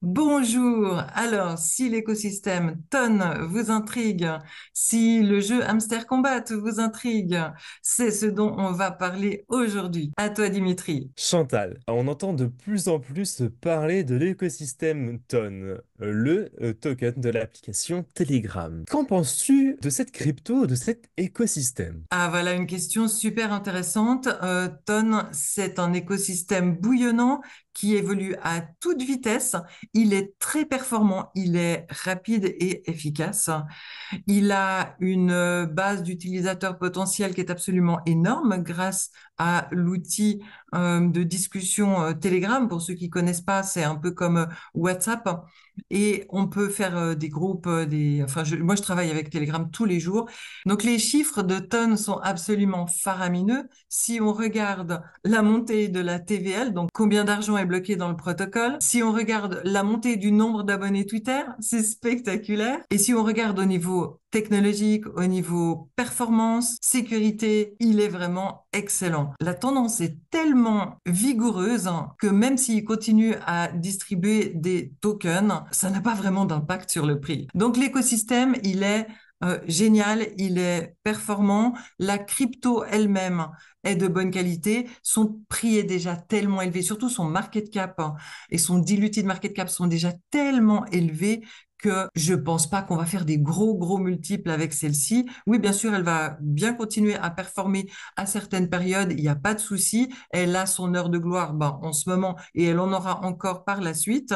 Bonjour. Alors, si l'écosystème Ton vous intrigue, si le jeu Hamster Combat vous intrigue, c'est ce dont on va parler aujourd'hui. À toi, Dimitri. Chantal, on entend de plus en plus parler de l'écosystème Ton, le token de l'application Telegram. Qu'en penses-tu de cette crypto, de cet écosystème? Ah, voilà une question super intéressante. Ton, c'est un écosystème bouillonnant qui évolue à toute vitesse. Il est très performant, il est rapide et efficace. Il a une base d'utilisateurs potentiels qui est absolument énorme grâce à l'outil de discussion Telegram. Pour ceux qui connaissent pas, c'est un peu comme WhatsApp. Et on peut faire des groupes, moi je travaille avec Telegram tous les jours. Donc les chiffres de tonnes sont absolument faramineux. Si on regarde la montée de la TVL, donc combien d'argent est bloqué dans le protocole, si on regarde la montée du nombre d'abonnés Twitter, c'est spectaculaire. Et si on regarde au niveau technologique, au niveau performance, sécurité, il est vraiment excellent. La tendance est tellement vigoureuse que même s'il continue à distribuer des tokens, ça n'a pas vraiment d'impact sur le prix. Donc l'écosystème, il est génial, il est performant. La crypto elle-même est de bonne qualité. Son prix est déjà tellement élevé, surtout son market cap et son diluted market cap sont déjà tellement élevés que je pense pas qu'on va faire des gros multiples avec celle-ci. Oui, bien sûr, elle va bien continuer à performer à certaines périodes, il n'y a pas de souci. Elle a son heure de gloire en ce moment et elle en aura encore par la suite.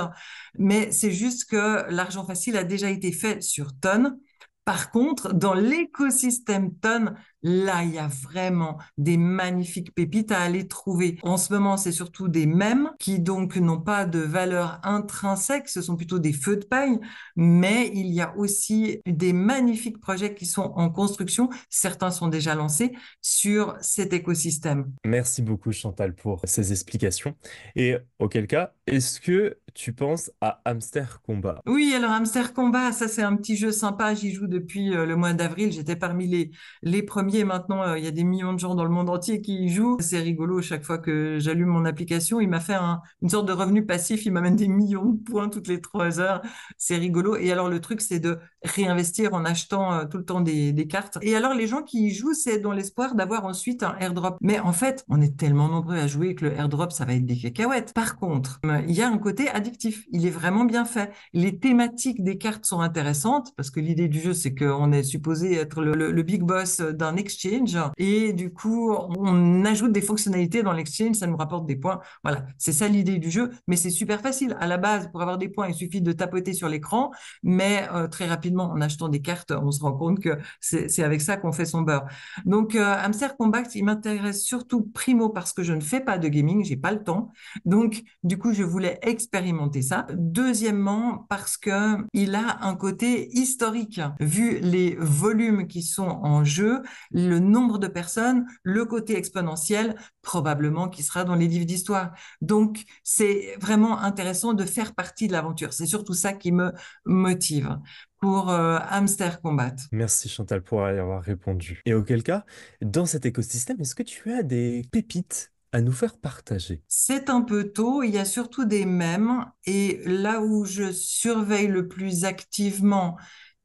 Mais c'est juste que l'argent facile a déjà été fait sur Ton. Par contre, dans l'écosystème Ton, là, il y a vraiment des magnifiques pépites à aller trouver. En ce moment, c'est surtout des mèmes qui donc n'ont pas de valeur intrinsèque, ce sont plutôt des feux de paille, mais il y a aussi des magnifiques projets qui sont en construction. Certains sont déjà lancés sur cet écosystème. Merci beaucoup Chantal pour ces explications. Et auquel cas, est-ce que tu penses à Hamster Combat? Oui, alors Hamster Combat, ça c'est un petit jeu sympa. J'y joue depuis le mois d'avril. J'étais parmi les premiers. Maintenant, il y a des millions de gens dans le monde entier qui y jouent. C'est rigolo. Chaque fois que j'allume mon application, il m'a fait une sorte de revenu passif. Il m'amène des millions de points toutes les 3 heures. C'est rigolo. Et alors le truc, c'est de réinvestir en achetant tout le temps des cartes. Et alors les gens qui y jouent, c'est dans l'espoir d'avoir ensuite un airdrop. Mais en fait, on est tellement nombreux à jouer que le airdrop, ça va être des cacahuètes. Par contre, il y a un côté addictif. Il est vraiment bien fait. Les thématiques des cartes sont intéressantes parce que l'idée du jeu, c'est qu'on est supposé être le big boss d'un exchange et du coup, on ajoute des fonctionnalités dans l'exchange, ça nous rapporte des points. Voilà, c'est ça l'idée du jeu, mais c'est super facile. À la base, pour avoir des points, il suffit de tapoter sur l'écran, mais très rapidement, en achetant des cartes, on se rend compte que c'est avec ça qu'on fait son beurre. Donc, Hamster Combat, il m'intéresse surtout primo parce que je ne fais pas de gaming, j'ai pas le temps. Donc, du coup, je voulais expérimenter ça. Deuxièmement, parce que il a un côté historique. Vu les volumes qui sont en jeu, le nombre de personnes, le côté exponentiel, probablement qui sera dans les livres d'histoire. Donc, c'est vraiment intéressant de faire partie de l'aventure. C'est surtout ça qui me motive pour Hamster Combat. Merci Chantal pour y avoir répondu. Et auquel cas, dans cet écosystème, est-ce que tu as des pépites à nous faire partager? C'est un peu tôt, il y a surtout des mèmes et là où je surveille le plus activement,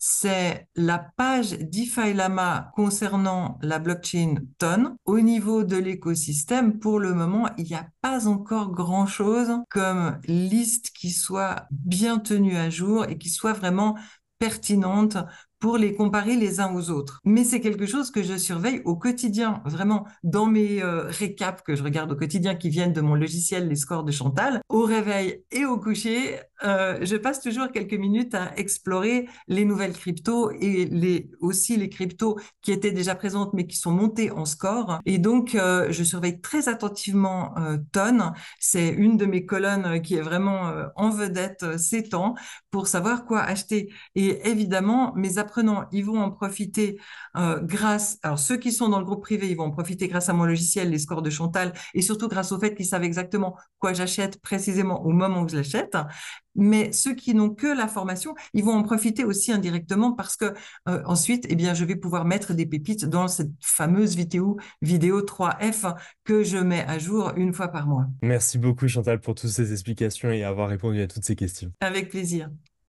c'est la page DeFi Lama concernant la blockchain Ton. Au niveau de l'écosystème, pour le moment, il n'y a pas encore grand-chose comme liste qui soit bien tenue à jour et qui soit vraiment pertinente pour les comparer les uns aux autres. Mais c'est quelque chose que je surveille au quotidien, vraiment dans mes récaps que je regarde au quotidien qui viennent de mon logiciel Les Scores de Chantal. Au réveil et au coucher, je passe toujours quelques minutes à explorer les nouvelles cryptos et aussi les cryptos qui étaient déjà présentes mais qui sont montées en score. Et donc, je surveille très attentivement Ton. C'est une de mes colonnes qui est vraiment en vedette ces temps pour savoir quoi acheter. Et évidemment, mes approches apprenants, ils vont en profiter alors ceux qui sont dans le groupe privé, ils vont en profiter grâce à mon logiciel, les scores de Chantal, et surtout grâce au fait qu'ils savent exactement quoi j'achète précisément au moment où je l'achète. Mais ceux qui n'ont que la formation, ils vont en profiter aussi indirectement parce que ensuite, eh bien, je vais pouvoir mettre des pépites dans cette fameuse vidéo 3F que je mets à jour une fois par mois. Merci beaucoup Chantal pour toutes ces explications et avoir répondu à toutes ces questions. Avec plaisir.